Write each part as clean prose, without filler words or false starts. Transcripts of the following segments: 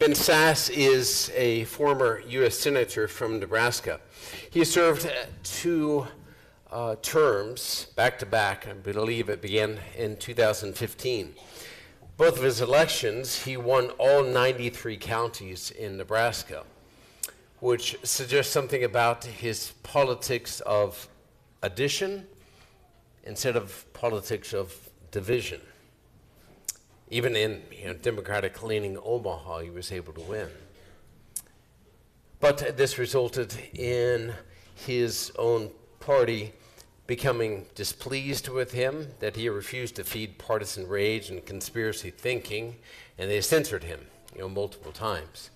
Ben Sasse is a former U.S. Senator from Nebraska. He served 2 terms back-to-back. I believe it began in 2015. Both of his elections, he won all 93 counties in Nebraska, which suggests something about his politics of addition instead of politics of division. Even in Democratic-leaning Omaha, he was able to win. But this resulted in his own party becoming displeased with him, that he refused to feed partisan rage and conspiracy thinking, and they censored him, multiple times.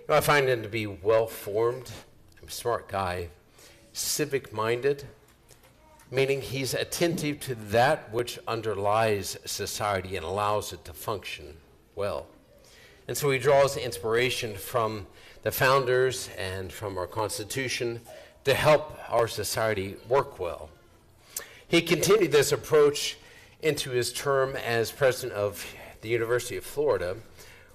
I find him to be well-formed, a smart guy, civic-minded, meaning he's attentive to that which underlies society and allows it to function well. And so he draws inspiration from the founders and from our Constitution to help our society work well. He continued this approach into his term as president of the University of Florida,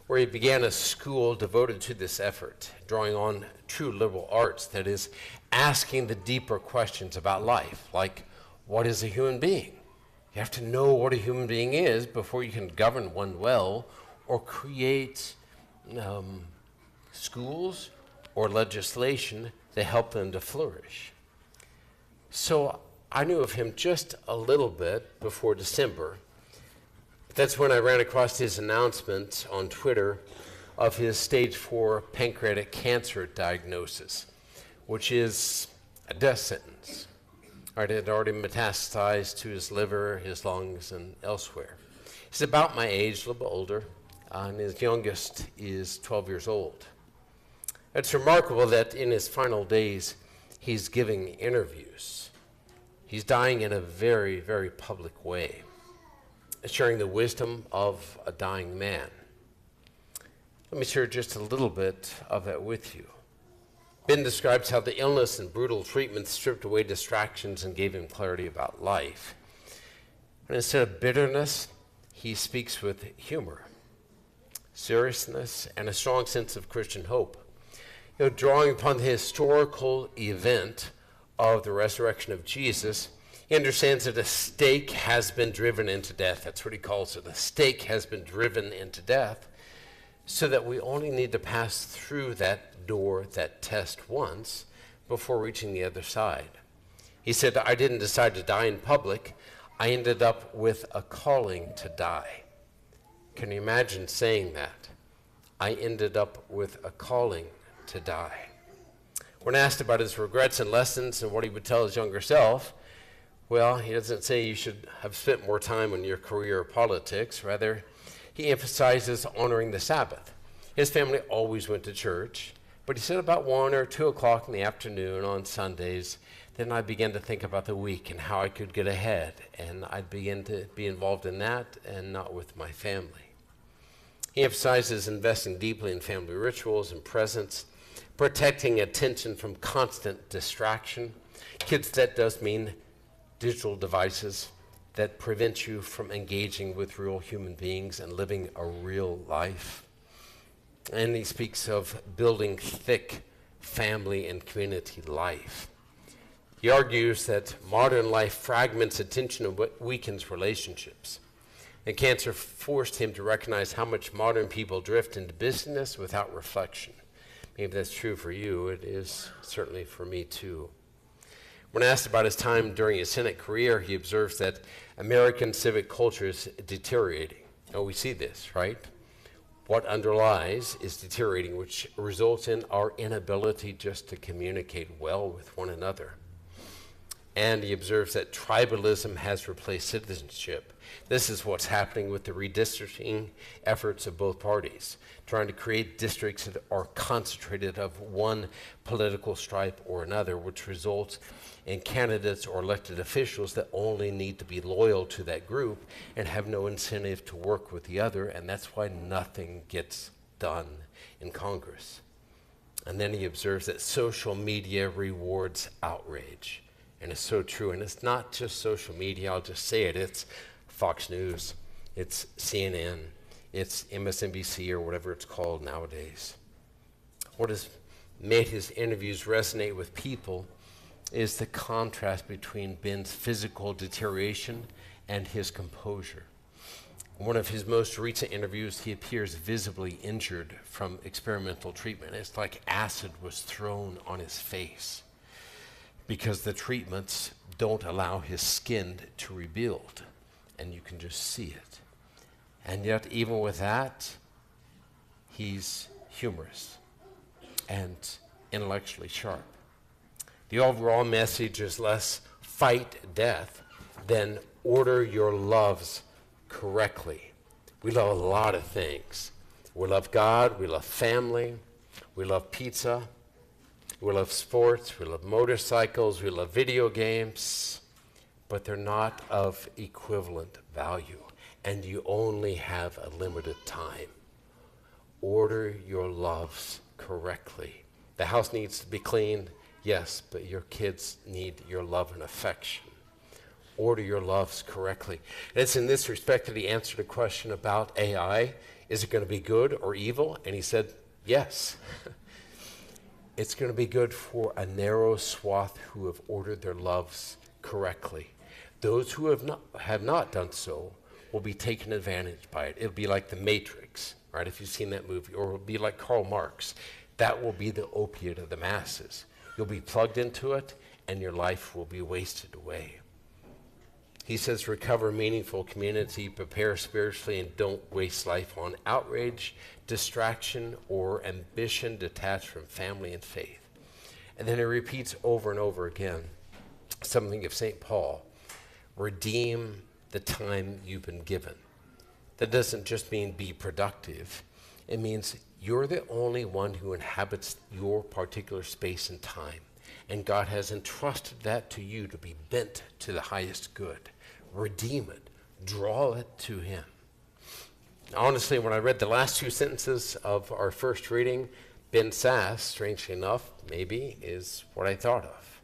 where he began a school devoted to this effort, drawing on true liberal arts, that is, asking the deeper questions about life, like, what is a human being? You have to know what a human being is before you can govern one well or create schools or legislation that help them to flourish. So I knew of him just a little bit before December. That's when I ran across his announcement on Twitter of his stage 4 pancreatic cancer diagnosis, which is a death sentence. It had already metastasized to his liver, his lungs, and elsewhere. He's about my age, a little bit older, and his youngest is 12 years old. It's remarkable that in his final days, he's giving interviews. He's dying in a very, very public way, sharing the wisdom of a dying man. Let me share just a little bit of that with you. Ben describes how the illness and brutal treatment stripped away distractions and gave him clarity about life. And instead of bitterness, he speaks with humor, seriousness, and a strong sense of Christian hope. Drawing upon the historical event of the resurrection of Jesus, he understands that a stake has been driven into death. That's what he calls it. A stake has been driven into death, so that we only need to pass through that door, that test once, before reaching the other side. He said, I didn't decide to die in public. I ended up with a calling to die. Can you imagine saying that? I ended up with a calling to die. When asked about his regrets and lessons and what he would tell his younger self, well, he doesn't say you should have spent more time on your career or politics. Rather, he emphasizes honoring the Sabbath. His family always went to church, but he said about 1 or 2 o'clock in the afternoon on Sundays, then I began to think about the week and how I could get ahead, and I'd begin to be involved in that and not with my family. He emphasizes investing deeply in family rituals and presence, protecting attention from constant distraction. Kids, that does mean digital devices that prevent you from engaging with real human beings and living a real life. And he speaks of building thick family and community life. He argues that modern life fragments attention and weakens relationships. And cancer forced him to recognize how much modern people drift into busyness without reflection. Maybe that's true for you. It is certainly for me too. When asked about his time during his Senate career, he observes that American civic culture is deteriorating. Oh, we see this, right? What underlies is deteriorating, which results in our inability just to communicate well with one another. And he observes that tribalism has replaced citizenship. This is what's happening with the redistricting efforts of both parties, trying to create districts that are concentrated of one political stripe or another, which results in candidates or elected officials that only need to be loyal to that group and have no incentive to work with the other, and that's why nothing gets done in Congress. And then he observes that social media rewards outrage. And it's so true. And it's not just social media, I'll just say it. It's Fox News, it's CNN, It's MSNBC or whatever it's called nowadays. What has made his interviews resonate with people is the contrast between Ben's physical deterioration and his composure. In one of his most recent interviews, he appears visibly injured from experimental treatment. It's like acid was thrown on his face because the treatments don't allow his skin to rebuild, and you can just see it. And yet, even with that, he's humorous and intellectually sharp. The overall message is less fight death than order your loves correctly. We love a lot of things. We love God, we love family, we love pizza, we love sports, we love motorcycles, we love video games, but they're not of equivalent value, and you only have a limited time. Order your loves correctly. The house needs to be clean, yes, but your kids need your love and affection. Order your loves correctly. And it's in this respect that he answered a question about AI. Is it going to be good or evil? And he said, yes. It's going to be good for a narrow swath who have ordered their loves correctly. Those who have not done so will be taken advantage by it. It'll be like The Matrix, right? If you've seen that movie, or it'll be like Karl Marx. That will be the opiate of the masses. You'll be plugged into it, and your life will be wasted away. He says, recover meaningful community, prepare spiritually, and don't waste life on outrage, distraction, or ambition detached from family and faith. And then he repeats over and over again something of St. Paul. Redeem the time you've been given. That doesn't just mean be productive. It means you're the only one who inhabits your particular space and time. And God has entrusted that to you to be bent to the highest good. Redeem it. Draw it to him. Honestly, when I read the last two sentences of our first reading, Ben Sass, strangely enough, maybe, is what I thought of.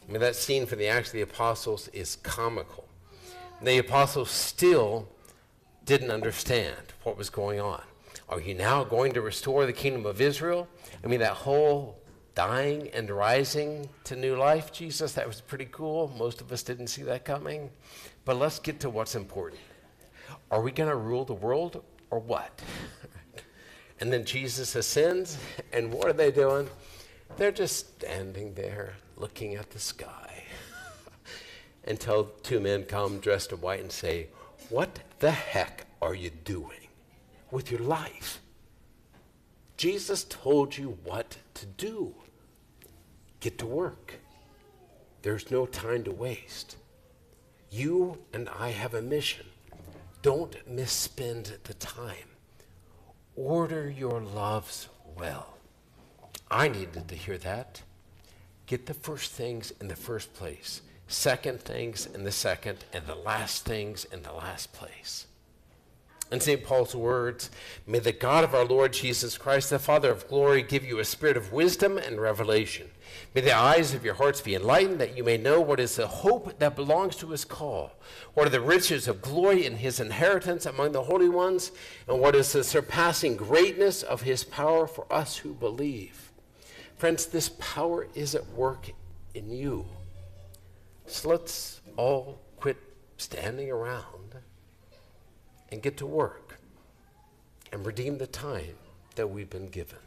I mean, that scene from the Acts of the Apostles is comical. The apostles still didn't understand what was going on. Are you now going to restore the kingdom of Israel? I mean, that whole dying and rising to new life, Jesus, that was pretty cool. Most of us didn't see that coming. But let's get to what's important. Are we going to rule the world or what? And then Jesus ascends, and what are they doing? They're just standing there looking at the sky until two men come dressed in white and say, what the heck are you doing with your life? Jesus told you what to do. Get to work. There's no time to waste. You and I have a mission. Don't misspend the time. Order your loves well. I needed to hear that. Get the first things in the first place, second things in the second, and the last things in the last place. In St. Paul's words, may the God of our Lord Jesus Christ, the Father of glory, give you a spirit of wisdom and revelation. May the eyes of your hearts be enlightened, that you may know what is the hope that belongs to his call, what are the riches of glory in his inheritance among the holy ones, and what is the surpassing greatness of his power for us who believe. Friends, this power is at work in you. So let's all quit standing around and get to work and redeem the time that we've been given.